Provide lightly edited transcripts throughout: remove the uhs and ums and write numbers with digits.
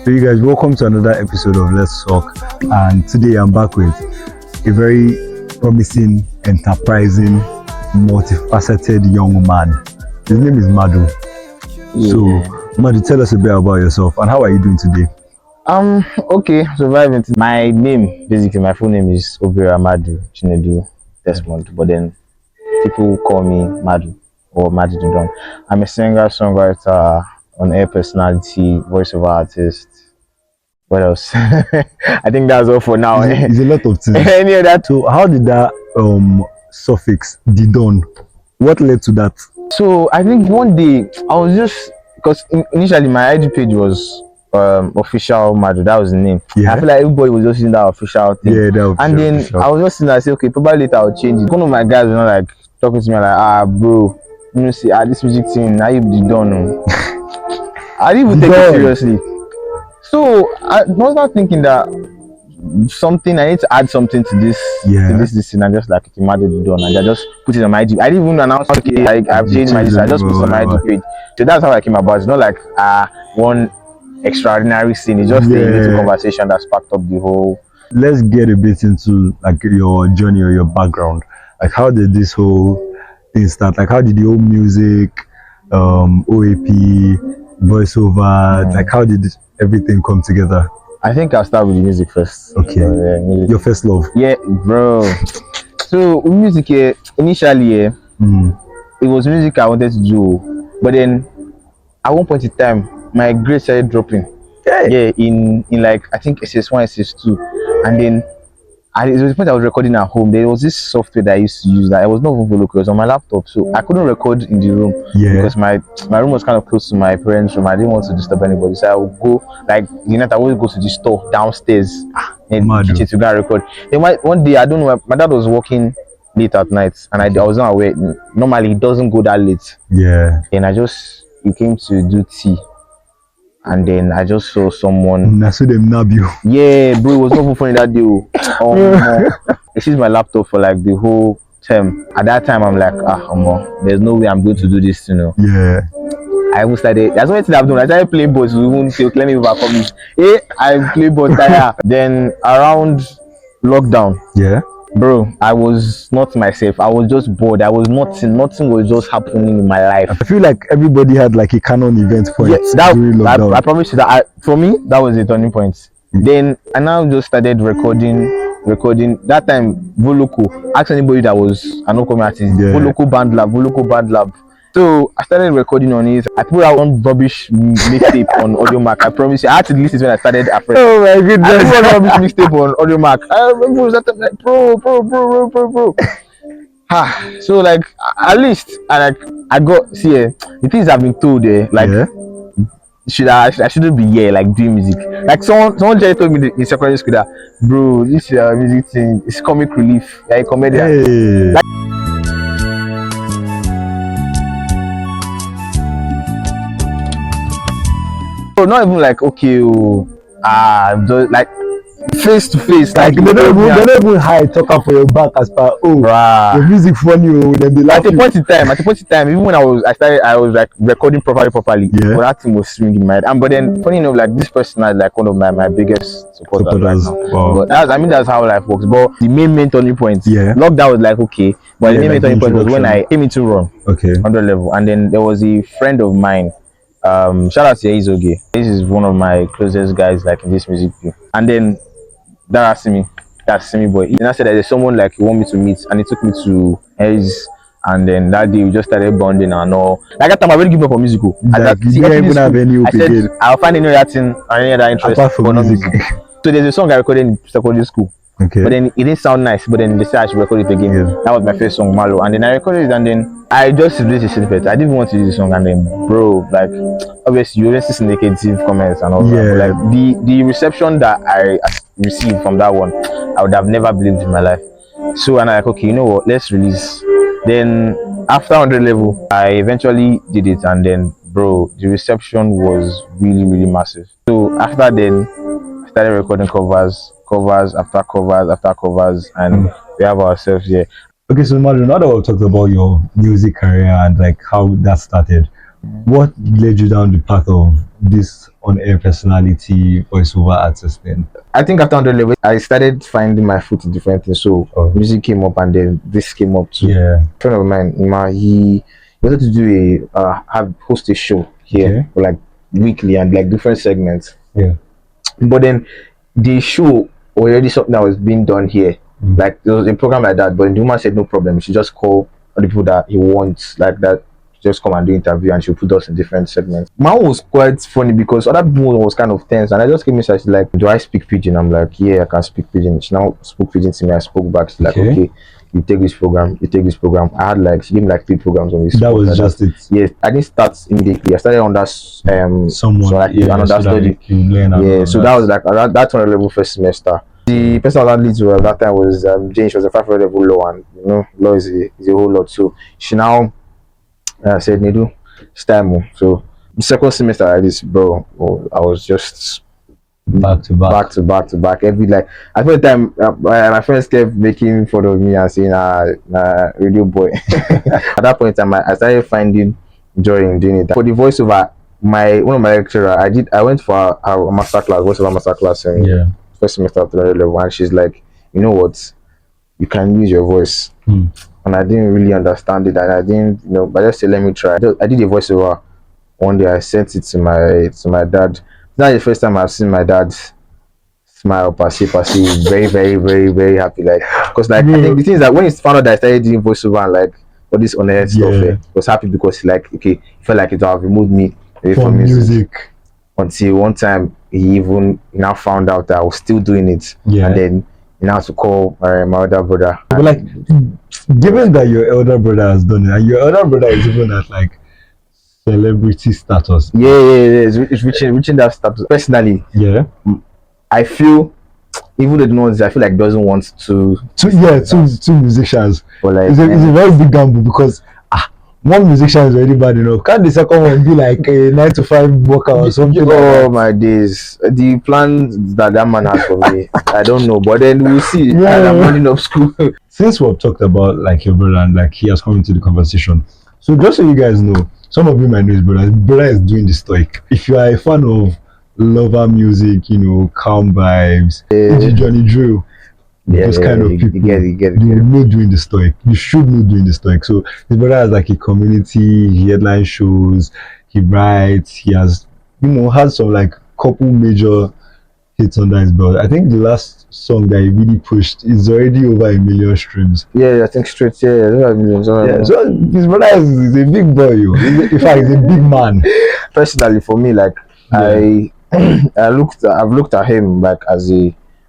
So you guys, welcome to another episode of Let's Talk, and today I'm back with a very promising, enterprising, multifaceted young man. His name is Madu. Yeah. So Madu, tell us a bit about yourself and how are you doing today? Okay, surviving. My name, basically my full name is Madu Chinedu Desmond, but then people call me Madu or Madu Dudon. I'm a singer, songwriter, on-air personality, voiceover artist. What else? I think that's all for now. It's a lot of things. Any of that? So how did that suffix Didon? What led to that? So I think one day I was just because initially my IG page was official Madu, that was the name. Yeah. I feel like everybody was just using that official thing. Yeah, that and then official. I was just saying, I said, okay, probably later I'll change it. One of my guys was not like talking to me like, bro, you know, see, this music thing, now you done. I didn't even take it seriously. So I was not thinking that I need to add something to this, this thing, and just like okay, Madu done, and I just put it on my IG. I didn't even announce okay, I've changed my list. I just put it on my IG page. So that's how I came about. It's not like one extraordinary scene. It's just a little conversation that sparked up the whole. Let's get a bit into like your journey or your background. Like how did this whole thing start? Like how did the whole music, OAP, voiceover, like how did everything come together? I think I'll start with the music first. Okay. Music. Your first love. Yeah, bro. So music initially it was music I wanted to do, but then at one point in time my grades started dropping. Yeah, in like I think SS1, SS2, and then it was the point I was recording at home. There was this software that I used to use that I was not even local, it was on my laptop, so I couldn't record in the room because my room was kind of close to my parents' room. I didn't want to disturb anybody, so I would go like the night I always go to the store downstairs in the kitchen to go and record. Then one day I don't know, my dad was working late at night and I was not aware. Normally he doesn't go that late. Yeah. And he came to do tea. And then I just saw someone. I saw them nab you. Yeah, bro, it was not funny that day. I seized my laptop for like the whole term. At that time, I'm like, there's no way I'm going to do this, you know. Yeah. I even started. That's one thing I've done. I started playing boards. We won't say, let me overcome this. I play boards. Then around lockdown. Yeah. Bro, I was not myself. I was just bored. I was nothing was just happening in my life. I feel like everybody had like a canon event point. Yes, I promise you that for me that was a turning point. Then I now just started recording. That time Voloko. Ask anybody that was an upcoming artist. Voloko Band Lab. So I started recording on it. I put out one rubbish mixtape on Audio Mac. I promise you, I had to listen when I started afresh. Oh my goodness! I put one rubbish mixtape on Audio Mac. I remember that like bro. So like at least I got the things I've been told I shouldn't be here like doing music. Like someone just told me in secondary school that bro, this music thing is comic relief. You're a comedian. So not even like okay, like face to face, like they don't even hide talk up for your back as per your music funny. Then they at the point in time, even when I was like recording properly. But that thing was swinging in my head. But then funny enough, like this person is like one of my biggest supporters right now. Wow. But that's how life works. But the main turning point, lockdown was like okay, but the main turning point was when I came into Run, 100 level, and then there was a friend of mine. Shout out to Izoge. This is one of my closest guys like in this music group. And then that's me boy. And I said that there's someone like you want me to meet, and he took me to Hayes. And then that day we just started bonding and all. Like that time I already given up on musical. I said I'll find any other thing or any other interest apart from music. So there's a song I recorded in secondary school. But then it didn't sound nice. But then they said I should record it again. That was my first song, Malo. And then I recorded it, and then I just released a snippet. I didn't want to use the song, and then bro, like obviously you always see negative comments and all that. But like the reception that I received from that one, I would have never believed in my life. So and I'm like, okay, you know what? Let's release. Then after 100 level, I eventually did it, and then bro, the reception was really massive. So after then, I started recording covers after covers, and we have ourselves here. Okay, so Madu, now that we've talked about your music career and like how that started, What led you down the path of this on-air personality, voiceover artist thing? I think after 100 level, I started finding my foot in different things. So music came up, and then this came up too. Yeah. A friend of mine, Ima, he wanted to do have host a show here, like weekly and like different segments. Yeah. But then the show already something that was being done here. Like there was a program like that, but the woman said no problem. She just call all the people that he wants, like that, just come and do interview, and she'll put us in different segments. Mine was quite funny because other people was kind of tense, and I just came inside. She's like, "Do I speak pidgin?" I'm like, "Yeah, I can speak pidgin." She now spoke pidgin to me. I spoke back. She's like, "Okay, you take this program. You take this program." I had like, she gave me like 3 programs on this. That was just it. Yes, I didn't start immediately. I started under someone, so like another so study. Yeah, so that was like that's on a level first semester. The person that leads well that time was Jane. She was a 500 level law, and you know, law is a whole lot. So she now said, "Madu, it's time." So the second semester like this, bro, I was just back to back. Every like I feel the time my friends kept making fun of me and saying, radio boy." At that point in time, I started finding joy in doing it. For the voiceover, one of my lecturer, I went for a master class, voiceover master class, and first semester of the level, and she's like, "You know what? You can use your voice." And I didn't really understand it, and I didn't, but I just said, "Let me try." I did a voiceover one day. I sent it to my dad. That's the first time I've seen my dad smile, passive, very, very, very, very happy. Like, because like I think the thing is that when he found out that I started doing voiceover and like all this on air stuff, he was happy because like, okay, he felt like it have removed me away from music. Until one time he now found out that I was still doing it, and then he now had to call my other brother. But like, given that your elder brother has done it, and your elder brother is even at like celebrity status. It's reaching that status. Personally, I feel, even though the ones I feel like doesn't want to two musicians, but like it's a very big gamble because one musician is already bad enough. Can't the second one be like a 9 to 5 worker or something? Oh my days, the plans that man has for me, I don't know, but then we'll see. I'm running up school. Since we've talked about like your brother and like he has come into the conversation, so just so you guys know, some of you might know his brother. His brother is doing the stoic. If you are a fan of lover music, calm vibes, Johnny Drew, those kind of people, you know doing the stoic. You should know doing the stoic. So his brother has like a community, he headline shows, he writes, he has has some like couple major hits under his belt. I think the last song that he really pushed is already over 1 million streams. I think straight. Millions. So his brother is a big boy. In fact, he's a big man. Personally, for me, like I've looked at him like as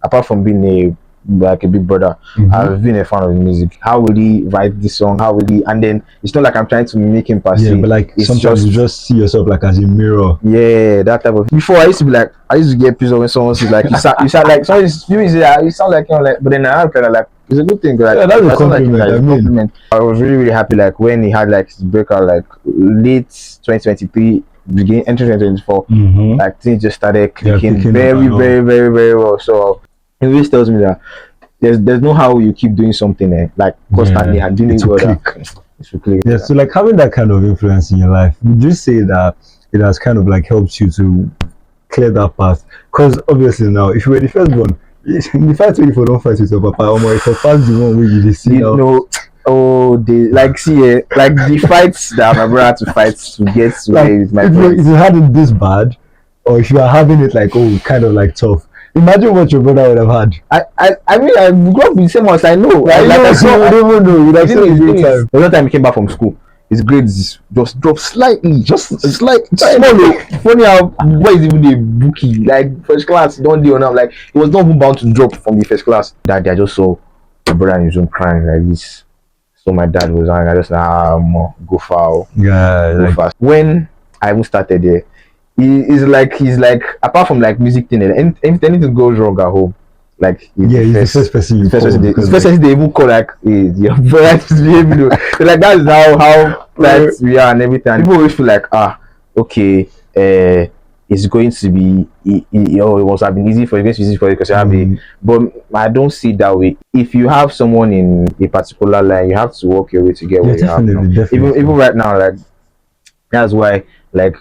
apart from being a big brother, I've been a fan of his music. How will he write this song? How will he? And then it's not like I'm trying to make him pass. But like sometimes you just see yourself like as a mirror. That type of. Before I used to get pissed off when someone says like you sound like someone you sound like but then I kind of like it's a good thing. Like, that's a compliment. I was really really happy like when he had like his breakout like late 2023. Beginning entering 2024, like things just started clicking very, very, very, very well. So it always tells me that there's no how you keep doing something like constantly and doing it well. So like having that kind of influence in your life, would you say that it has kind of like helped you to clear that path? Because obviously now, if you were the first one, the fight when you don't fight with your papa, or if you pass the one where you see now. Like the fights that my brother had to fight to get to like, with my friends. If you had it this bad, or if you are having it like kind of like tough, imagine what your brother would have had. I mean I grew up with the same house. I know. I don't know. You'd have seen it every time. The other time he came back from school, his grades just dropped slightly, just slightly. Small. Funny how boy is even a bookie like first class. Don't do now. Like he was not even bound to drop from the first class. That I just saw my brother in his room crying like this. So my dad was on. I just go foul. Go fast. When I even started there, he's like apart from like music thing, and if anything goes wrong at home, like he's the first person they even call like your brother is behaving. So like that is how like we are and everything. And people always feel like okay, it's going to be it must have been easy for you, because you have a, but I don't see it that way. If you have someone in a particular line, you have to work your way to get where you have now. Even right now, like That's why, like,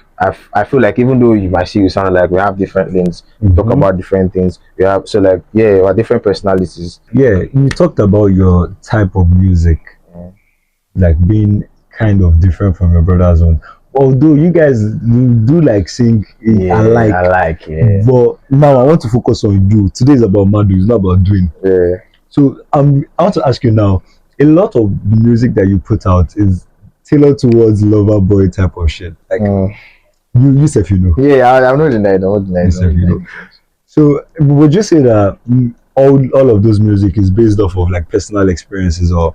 I feel like even though you might see you sound like we have different lanes, we talk about different things. We have so like yeah, we have different personalities. Yeah, you talked about your type of music, like being kind of different from your brother's own. Although you guys do like sing Yeah, I like yeah. but now I want to focus on you. Today is about Madu, it's not about doing. Yeah. So I want to ask you now, a lot of the music that you put out is tailored towards lover boy type of shit. Like you said, you know. Yeah, I'm not denying. I'm not denying. You know. So would you say that all of those music is based off of like personal experiences, or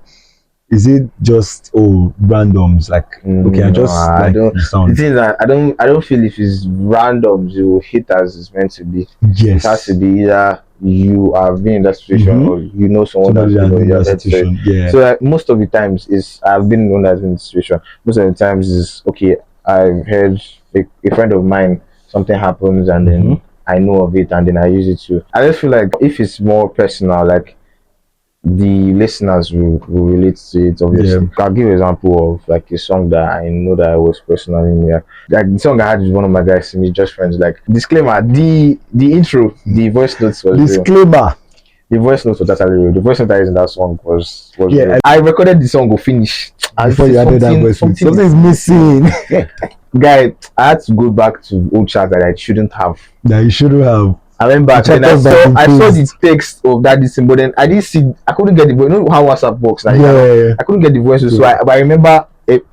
is it just randoms? Like okay, I just like the sound. The thing is that I don't feel if it's random you hit as it's meant to be. Yes, it has to be either you have been in that situation or you know someone that's been in that situation. Yeah. So like, most of the times is I've been known as in the situation. Most of the times is okay. I've heard a friend of mine, something happens and then I know of it and then I use it too. I just feel like if it's more personal, like the listeners will relate to it obviously. Yeah. I'll give an example of like a song that I know that I was personally near. Like the song I had with one of my guys, me just friends. Like disclaimer, the intro, the voice notes was disclaimer. The voice notes were totally real. The voice note that is in that song was yeah. Real. I recorded the song go finish. Before you added that voice, something's missing. Guy, I had to go back to old chat that I shouldn't have. That you shouldn't have. I went back and I saw the text of that thing, but then I didn't see. I couldn't get the voice. You know how WhatsApp works, like yeah. I couldn't get the voice, so but I remember it.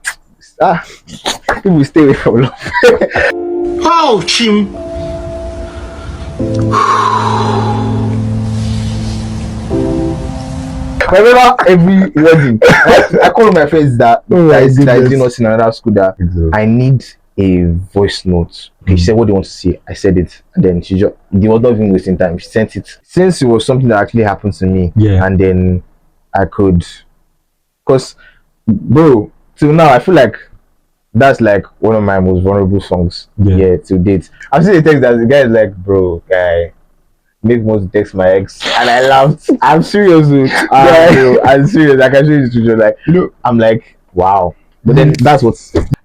People stay away from love. Oh, Chim. I remember every wedding. I call my friends that is doing us in another school that I need a voice note. Okay, she said what do you want to see? I said it, and then she just they was not even wasting time. She sent it since it was something that actually happened to me. Yeah, and then I could, cause bro, till now I feel like that's like one of my most vulnerable songs. Yeah, to date. I've seen the text that the guy is like, bro, guy, make most text my ex, and I laughed. I'm serious, I'm serious. Like I show you to like you know, I'm like wow. But then that's what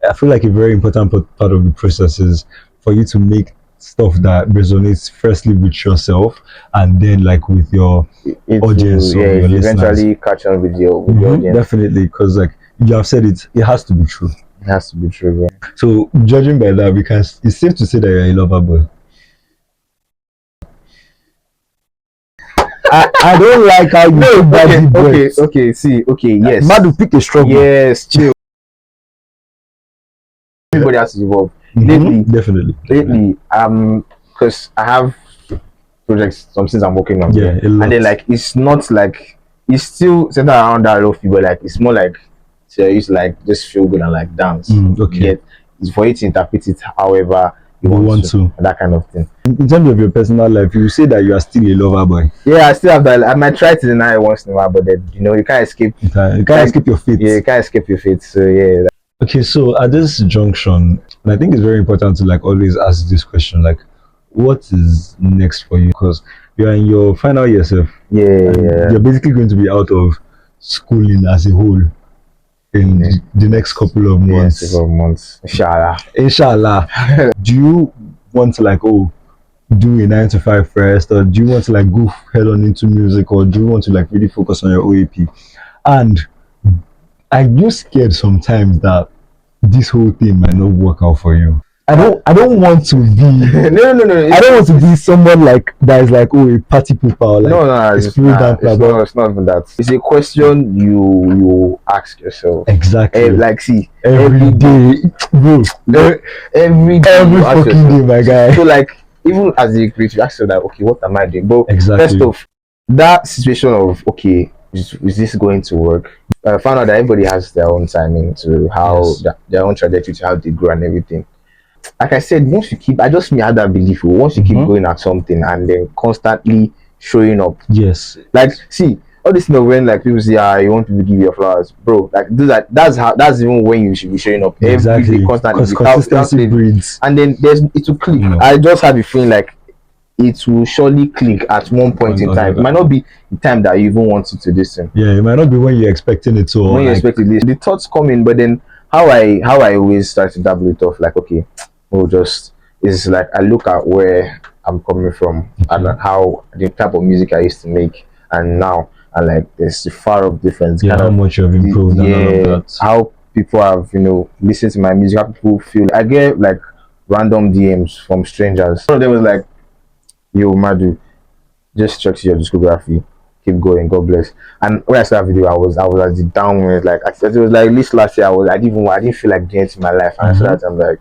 I feel like a very important part of the process is for you to make stuff that resonates firstly with yourself and then like with your audience or your listeners. Eventually catch on with your audience. Definitely, because like you have said it has to be true. It has to be true, bro. So judging by that, because it's safe to say that you're a lover boy. I don't like how you okay, yes. Madu, pick a struggle. Yes, chill. Everybody has to evolve. Lately, definitely. Because I have projects, some things I'm working on. Yeah, and then like it's not like it's still centered around that love people. Like it's more like so you used to like just feel good and like dance. Okay. Yet it's for you to interpret it however you want to, that kind of thing. In terms of your personal life, you say that you are still a lover boy. Yeah, I still have that. I might try to deny it once in a while, but then you know you can't escape. You can't escape your fate. Yeah, you can't escape your fate. So yeah. Okay, so at this junction, and I think it's very important to like always ask this question, like, what is next for you? Because you're in your final year, self. Yeah. You're basically going to be out of schooling as a whole in the next couple of months. Couple of months, inshallah. Do you want to like do a 9 to 5 first, or do you want to like go head on into music, or do you want to like really focus on your OAP? And are you scared sometimes that this whole thing might not work out for you? I don't want to be no. I don't want to be someone like that is like a party pooper, like it's not even that. It's a question you ask yourself. Exactly. Like see every day, bro. Every fucking day, my guy. So like even as a creator, you ask yourself like, okay, what am I doing? But first off, that situation of okay, is this going to work? I found out that everybody has their own timing to how their own trajectory to how they grow and everything. Like I said, once you keep, I just had that belief. Once you keep going at something and then constantly showing up. Yes. Like, see, all this when like people say, you want to give your flowers, bro. Like, that's even when you should be showing up. Exactly. Every day, constantly. Consistency breeds. And then it will click. I just have a feeling like it will surely click at one point in time. It might not be the time that you even want it to listen. Yeah, it might not be when you're expecting it to. When you're expecting this, the thoughts come in, but then how I always start to dabble it off, like, okay, we'll just, is like I look at where I'm coming from and how the type of music I used to make and now, and like there's a far of difference. Yeah, kind how of much you have improved and all of that. how people have, listened to my music, how people feel. I get like random DMs from strangers. One of them was like, "Yo, Madu, just check your discography. Keep going. God bless." And when I saw that video, I was at the downwards. Like I said, it was like this last year. I didn't feel like doing it in my life. And I saw that, I'm like,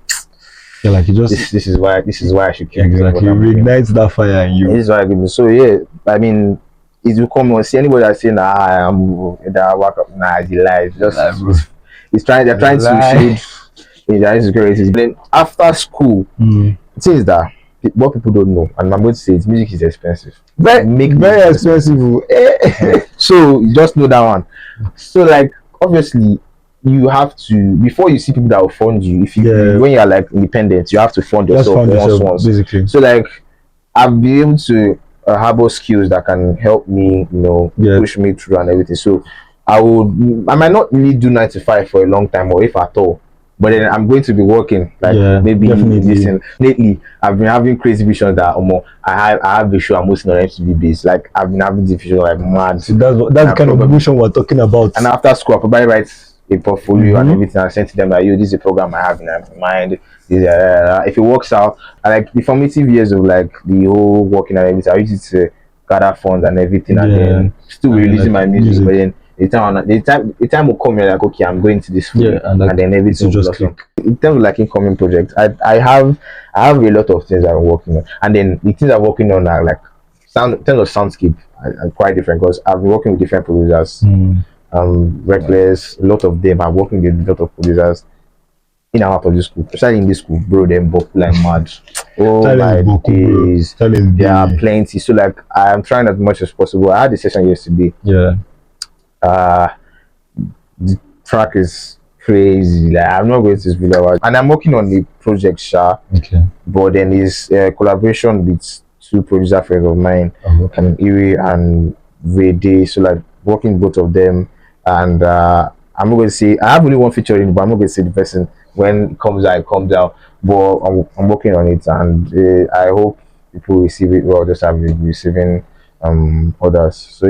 Yeah, like you just this is why I should keep exactly doing what I'm doing. reignites that fire in you. This is why I give me. So yeah, I mean, it will come on. See anybody that's saying I'm that I work up, nah, it's lies. Just they're trying to shade their insecurities. Then after school, the thing is that what people don't know, and I'm going to say it, music is expensive. Very expensive. So you just know that one. So like obviously you have to, before you see people that will fund you, if you when you're like independent, you have to fund yourself once. Basically. So like I've been able to harbor skills that can help me, push me through and everything. So I might not really do 9 to 5 for a long time, or if at all. But then I'm going to be working, like maybe listen. Lately, I've been having crazy visions that I have a show I'm hosting on MTV base. Like I've been having this vision like mad. So that's the kind of vision we're talking about. And after school, I probably write a portfolio and everything. I sent to them like, yo, this is a program I have in my mind. If it works out, like the formative years of like the whole working and everything, I used it to gather funds and everything, and then still releasing my music. But then the time will come, you're like, okay, I'm going to this field, and then everything will just come. In terms of like incoming projects, I have a lot of things I'm working on, and then the things I'm working on are like in terms of soundscape are quite different, because I've been working with different producers. Reckless, a lot of them are working with a lot of producers in and out of this school, especially in this school, bro. Them book like mad. Oh my days, there are plenty. So like I'm trying as much as possible. I had a session yesterday. The track is crazy. Like I'm not going to speak about it. And I'm working on the project, but then it's a collaboration with 2 producer friends of mine, and Iri and Vede. So like working both of them, and I'm not going to say I have only one feature in, but I'm not going to say the person. When it comes out, but I'm working on it, and I hope people receive it well, just as I'm receiving others. So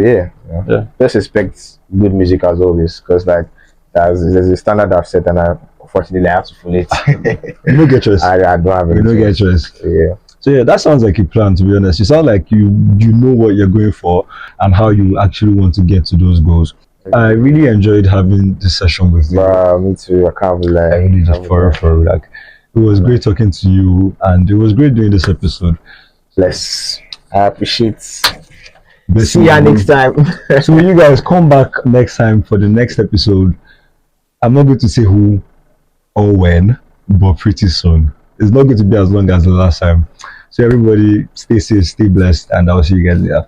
just expect good music as always, because like there's a standard I've set, and unfortunately I have to follow it. You don't get choice. I don't have any. You don't get choice. So that sounds like a plan, to be honest. You sound like you know what you're going for and how you actually want to get to those goals. I really enjoyed having this session with you. Me too. I can't be like, I really just for like, it was great talking to you, and it was great doing this episode. Bless. I appreciate. See you next time. So you guys come back next time for the next episode. I'm not going to say who or when, but pretty soon. It's not going to be as long as the last time. So everybody stay safe, stay blessed, and I'll see you guys later.